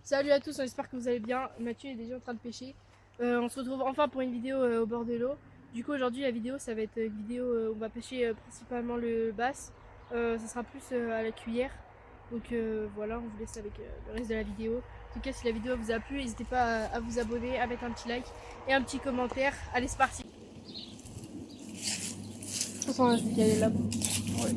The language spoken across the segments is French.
Salut à tous, on espère que vous allez bien. Mathieu est déjà en train de pêcher. On se retrouve enfin pour une vidéo au bord de l'eau. Du coup aujourd'hui la vidéo ça va être une vidéo où on va pêcher principalement le bass. Ça sera plus à la cuillère. Donc voilà, on vous laisse avec le reste de la vidéo. En tout cas si la vidéo vous a plu, n'hésitez pas à vous abonner, à mettre un petit like et un petit commentaire. Allez c'est parti. De toute façon je vais y aller là-bas. Ouais.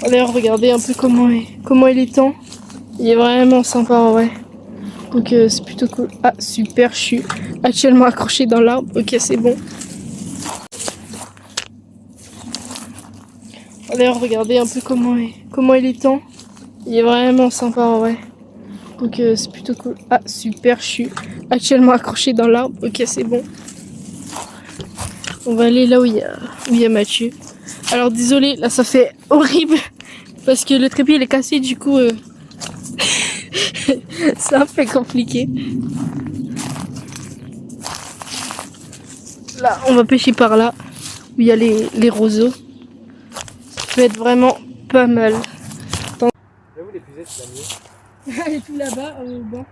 D'ailleurs regardez un peu comment il est temps. Il est vraiment sympa en vrai. Donc c'est plutôt cool. Ah super, je suis actuellement accroché dans l'arbre. Ok c'est bon. D'ailleurs regardez un peu comment il est temps. Il est vraiment sympa en vrai. Donc c'est plutôt cool. Ah super, je suis actuellement accroché dans l'arbre. Ok c'est bon. On va aller là où il y a Mathieu. Alors désolé, là ça fait horrible. Parce que le trépied il est cassé du coup c'est un peu compliqué. Là on va pêcher par là où il y a les roseaux. Ça va être vraiment pas mal. J'avoue les fusées c'est la mieux. Elle est tout là-bas au banc.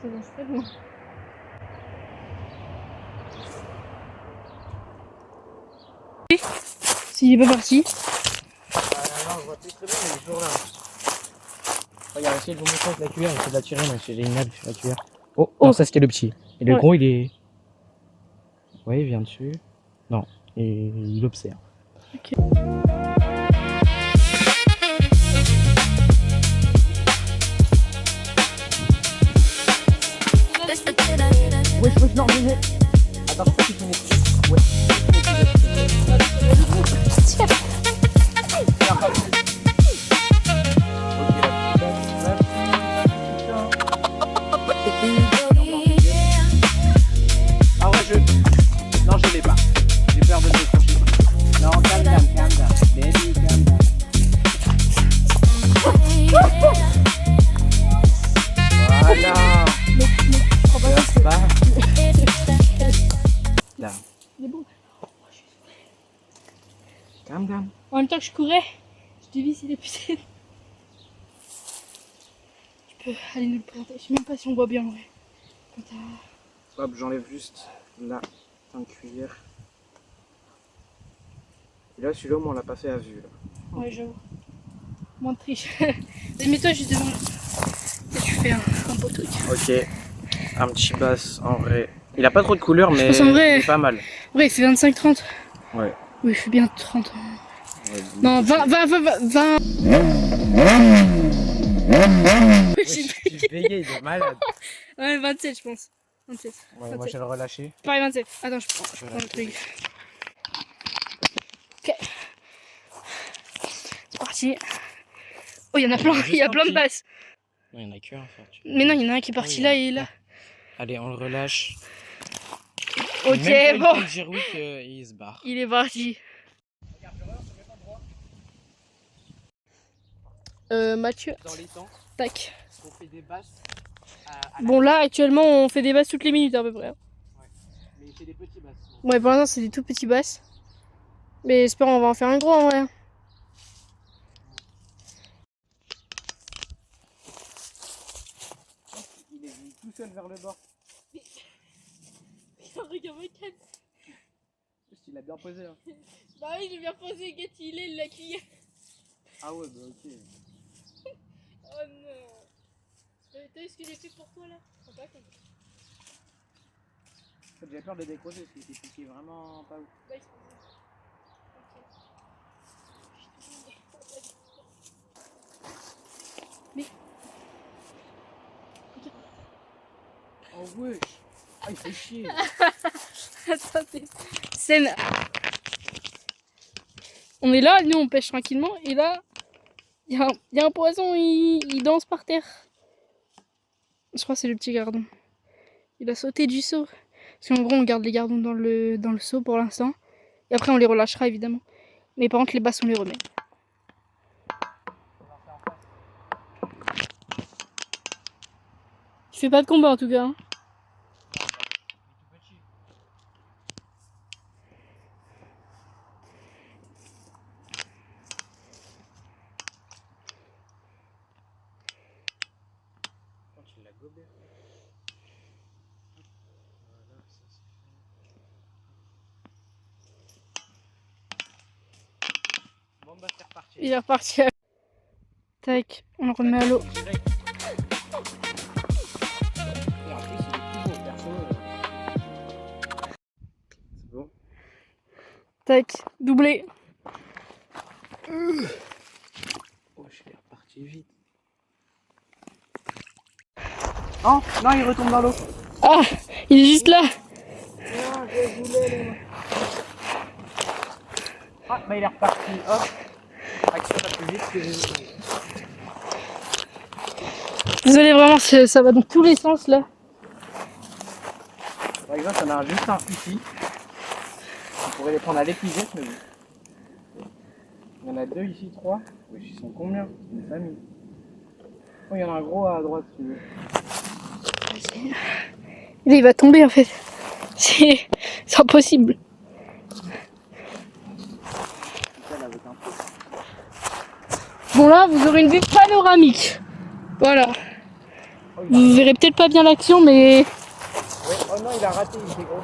Ça va très loin. S'il est pas parti. Non, je vois plus très bien, mais il est toujours là. Regarde, essayez de vous montrer avec la cuillère, j'essaie de la tirer, mais c'est génial sur la cuillère. Oh, non, ça c'était le petit. Et le gros, il est. Ouais, il vient dessus. Non, et il observe. Ok. Wesh, non, mais. Attends, je crois qu'il faut nettoyer. Ouais. Ah ouais, non, je l'ai pas. J'ai peur de décrocher. Non, calme down. Baby, calm down. Voilà. Là. Il est bon. Calm down. En même temps que je courais, je t'ai vu s'il est putain. Tu peux aller nous le présenter. Je sais même pas si on voit bien en vrai. Hop, j'enlève juste la cuillère. Et là, celui-là, on l'a pas fait à vue. Là. Ouais, j'avoue. Moins de triche. Mets-toi juste devant. Et tu fais un beau truc. Ok. Un petit bass en vrai. Il a pas trop de couleur, mais en vrai, il est pas mal. Ouais, il fait 25-30. Ouais. Oui, il fait bien 30. Ouais, Non, 20. J'ai payé, il est malade. Ouais, 27, je pense. 27. Ouais, 27. moi, je vais le relâcher. Pareil, 27. Attends, je prends le truc. Ok. C'est parti. Oh, il y en a plein. Il y a plein de basses. Non, il y en a qu'un à faire. Mais non, il y en a un qui est parti là et là. Allez, on le relâche. Ok, même bon. il dire oui qu'il se barre. Il est parti. Mathieu. Dans les temps, Tac. on fait des basses. Bon, là, actuellement, on fait des basses toutes les minutes à peu près. Ouais. Mais c'est des petits basses. Ouais, pour l'instant, c'est des tout petits basses. Mais j'espère on va en faire un gros en vrai. Il est venu tout seul vers le bord. Regarde, regarde. Il a bien posé. Hein. Bah oui, j'ai bien posé, Get, il est la cuillère. Ah ouais, bah ok. Oh non. T'as vu ce que j'ai fait pour toi là? En fait, j'avais peur de décrocher parce qu'il était piqué vraiment pas ouf. bah, mais... Oh wesh. Ah il fait chier. Attendez. Scène. On est là, nous on pêche tranquillement et là, il y a un poisson, il danse par terre. Je crois que c'est le petit gardon. Il a sauté du seau. Parce qu'en gros, on garde les gardons dans le seau pour l'instant. Et après, on les relâchera évidemment. Mais par contre, les basses, on les remet. Tu fais pas de combat en tout cas. Hein. Bon bah c'est reparti. Il est reparti. Tac, on le remet à l'eau. C'est bon. Tac, doublé. Oh, je suis reparti vite. Oh, non, il retombe dans l'eau. Ah, il est juste là. Non, je voulais. Ah, bah il est reparti. Hop. Action la plus vite que j'ai vu. Désolé, vraiment, ça va dans tous les sens là. Par exemple, on a juste un ici. On pourrait les prendre à l'épuisette, mais il y en a deux ici, trois. Oui, ils sont combien? Une famille. Oh, il y en a un gros à droite, si tu veux. Là, il va tomber en fait. C'est impossible. Bon là, vous aurez une vue panoramique. Voilà. Oh, Vous verrez peut-être pas bien l'action, mais... Ouais. Oh non, il a raté, il était gros.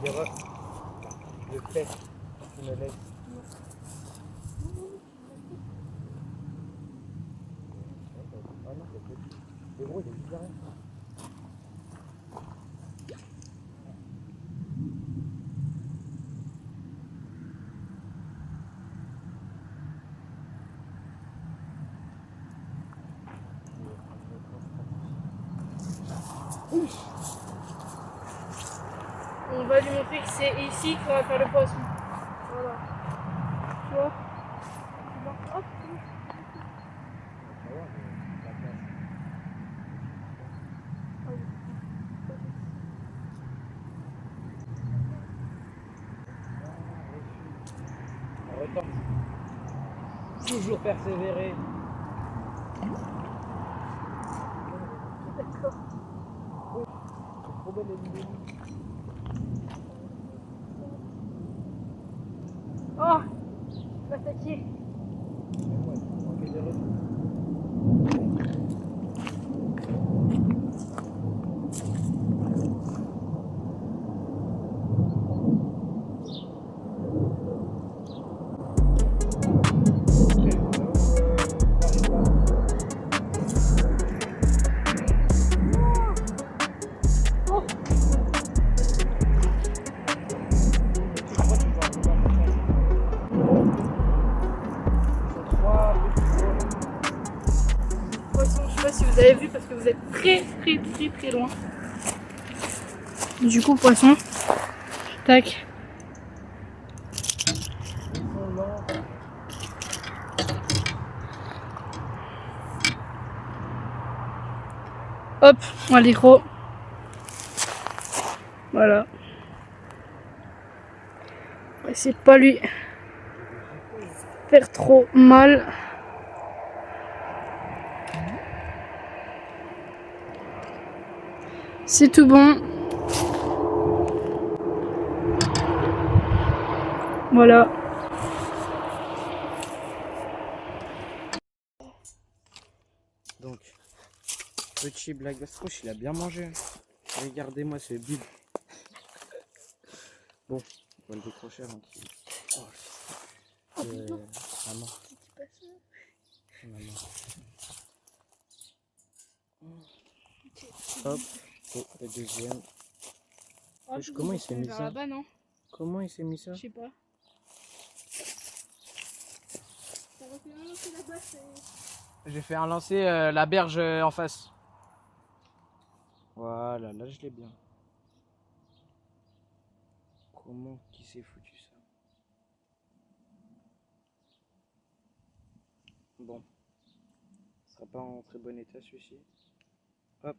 Il est re... Le fait. Il me laisse. Ah non, c'est petit. Le gros, il est bizarre. On va lui montrer que c'est ici qu'on va faire le poisson. Voilà. Tu vois? Hop. On retente. Toujours persévérer. D'accord. Trop belle les vidéos. Oh, attaqué. Poisson, je sais pas si vous avez vu parce que vous êtes très loin. Du coup, poisson. Tac. Hop, on les gros. Voilà. On va essayer de pas lui faire trop mal. C'est tout bon. Voilà. Donc, petit blague gastro, il a bien mangé. Regardez-moi ce bide. Bon, on va le décrocher avant qu'il... Oh, maman. Maman. Hop, oh, le deuxième. Comment il s'est mis ça? Là-bas, non? Comment il s'est mis ça? Je sais pas. J'ai fait un lancer la berge en face. Voilà, là je l'ai bien. Comment qui s'est foutu ça? Bon. Ce sera pas en très bon état celui-ci. Hop.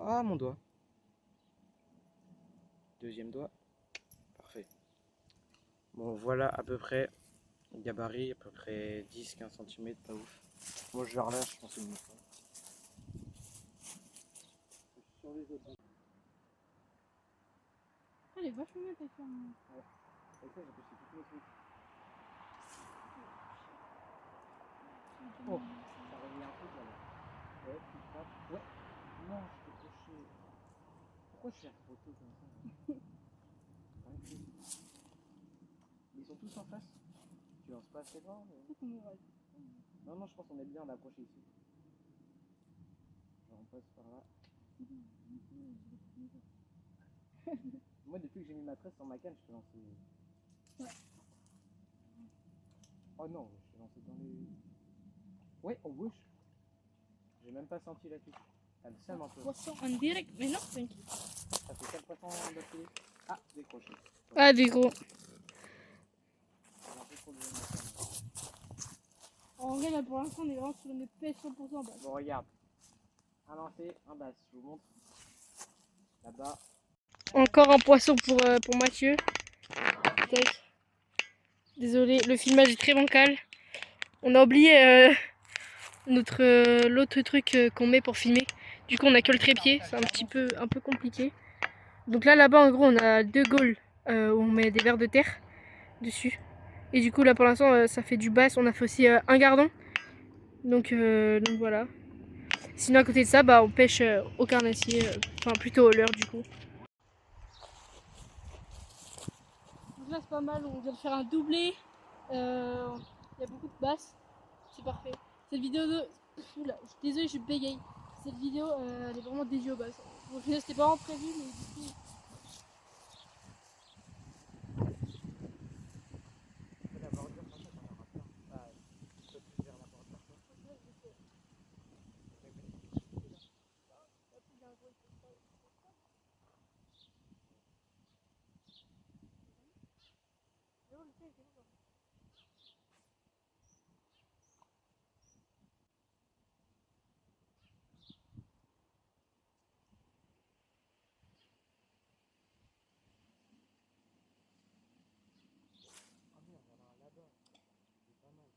Ah, mon doigt. Deuxième doigt. Parfait. Bon, voilà à peu près le gabarit, à peu près 10-15 cm, pas ouf. Moi je relâche, je pense que c'est une fois. Sur les autres. Elle est vachement bien ta ferme. Avec ça, j'ai pêché toutes mes trucs. Oh, ça revient un peu là. Ouais, tu frappes. Ouais. Non, je t'ai pêché. Pourquoi je suis retrotté comme ça là? Ils sont tous en face. Tu lances pas assez loin Non, non, je pense qu'on est bien approché ici. Alors, on passe par là. Moi, depuis que j'ai mis ma tresse sur ma canne, je t'ai lancé. Ouais. Oh non, je t'ai lancé dans les. Ouais, en gauche. J'ai même pas senti la touche. Elle me sème un peu. Poisson en direct, mais non, t'inquiète. Ça fait 4 poissons d'affilée. Ah, décroché. Ah, des gros. J'ai un peu trop de veine. En vrai, là pour l'instant, on est vraiment sur une pêche 100% basse. Bon, regarde. Un lancé, un basse. Je vous montre. Là-bas. Encore un poisson pour Mathieu. Tac. Désolé, le filmage est très bancal. On a oublié l'autre truc qu'on met pour filmer. Du coup, on a que le trépied, c'est un peu compliqué. Donc là-bas, en gros, on a 2 gaules où on met des vers de terre dessus. Et du coup, là pour l'instant, ça fait du basse. On a fait aussi un gardon. Donc voilà. Sinon, à côté de ça, bah, on pêche au carnassier, enfin plutôt au leurre du coup. Donc là, c'est pas mal. On vient de faire un doublé. Il y a beaucoup de basses. C'est parfait. Cette vidéo de. Oula, je suis désolée, je bégaye. Cette vidéo, elle est vraiment dédiée aux basses. Bon, au final, c'était pas vraiment prévu, mais du coup. La bordure, par contre, on aura plein. Ah, un peu plus vers la bordure, quoi. Ah merde, il y en a un là-bas. C'est pas mal.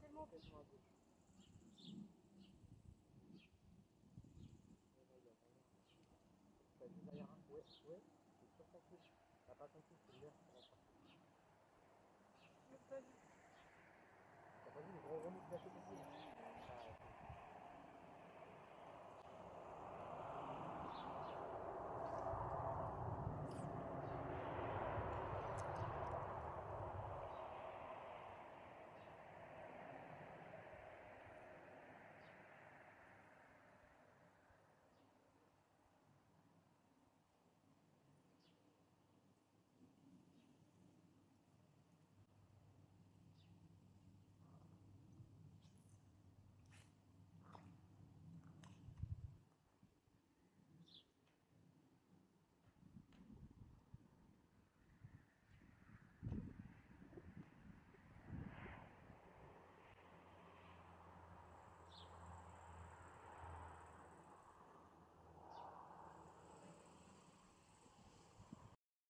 Complètement à gauche. T'as vu derrière un? Ouais, ouais. C'est sur ta touche. T'as pas compris, c'est l'air qui va sortir. T'as pas vu le gros remous de la tête ici? Ah, ok.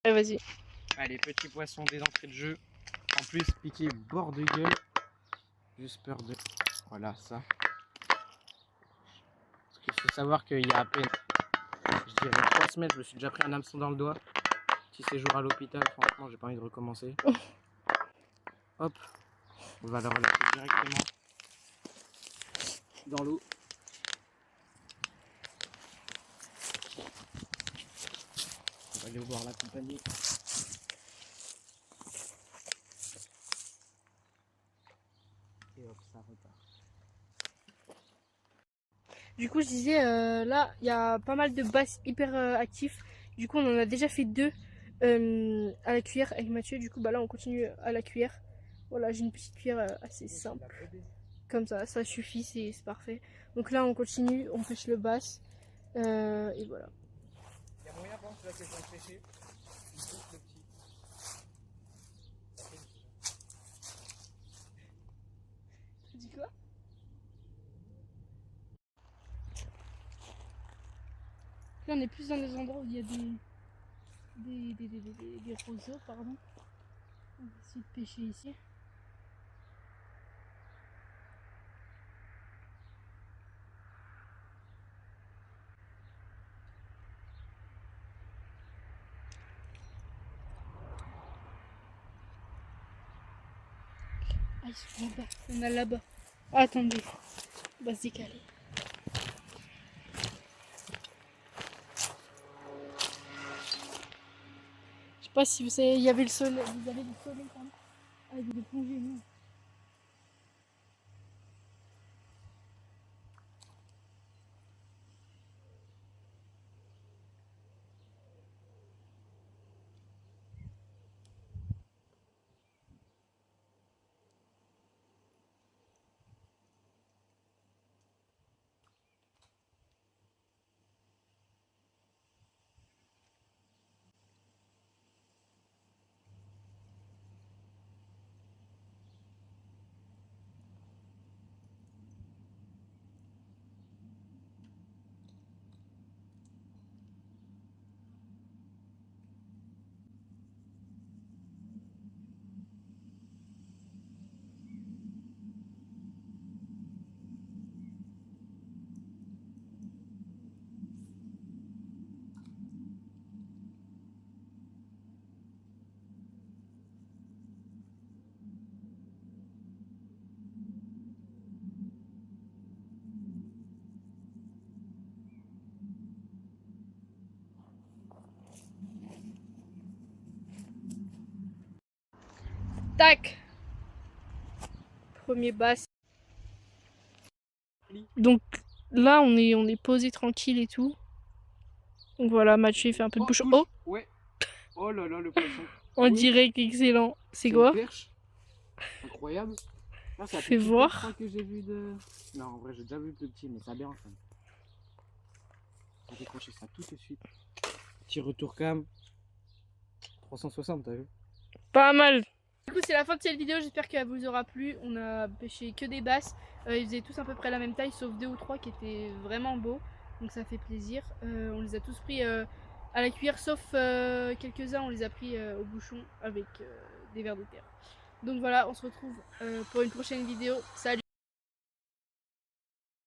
Allez, vas-y. Allez, petit poisson des entrées de jeu. En plus, piqué bord de gueule. Juste peur de. Voilà, ça. Parce qu'il faut savoir qu'il y a à peine, je dirais 3 semaines, je me suis déjà pris un hameçon dans le doigt. Petit séjour à l'hôpital, franchement, j'ai pas envie de recommencer. Hop, on va le relâcher directement dans l'eau. On va aller voir la compagnie. Et hop, ça repart. Du coup, je disais, là, il y a pas mal de basses hyper actifs. Du coup, on en a déjà fait 2 à la cuillère avec Mathieu. Du coup, bah là, on continue à la cuillère. Voilà, j'ai une petite cuillère assez simple. Comme ça suffit, c'est parfait. Donc là, on continue, on pêche le basse. Et voilà. Il y a moyen, pense, là, que je viens de pêcher. Il pousse le petit. Là, on est plus dans des endroits où il y a des roseaux, pardon. On va essayer de pêcher ici. Ah, ils sont là-bas. Il y en a là-bas. Ah, attendez. On va se décaler. Je sais pas si vous savez, il y avait le soleil. Vous avez le soleil, pardon. Ah, il y a des plongées, non. Tac! Premier bass. Donc là, on est posé tranquille et tout. Donc voilà, Mathieu il fait un peu de bouchon. Oh! Ouais. Oh là là, le poisson. En direct, excellent. C'est quoi? Une perche. Incroyable. Ah, c'est la Fais plus petite voir. perche, je crois, que j'ai vu de... Non, en vrai, j'ai déjà vu plus petit, mais ça bien quand même. J'ai décroché ça tout de suite. Petit retour cam. 360, t'as vu? Pas mal. Du coup, c'est la fin de cette vidéo. J'espère qu'elle vous aura plu. On a pêché que des basses. Ils faisaient tous à peu près la même taille, sauf 2 ou 3 qui étaient vraiment beaux. Donc ça fait plaisir. On les a tous pris à la cuillère, sauf quelques-uns. On les a pris au bouchon avec des vers de terre. Donc voilà, on se retrouve pour une prochaine vidéo. Salut!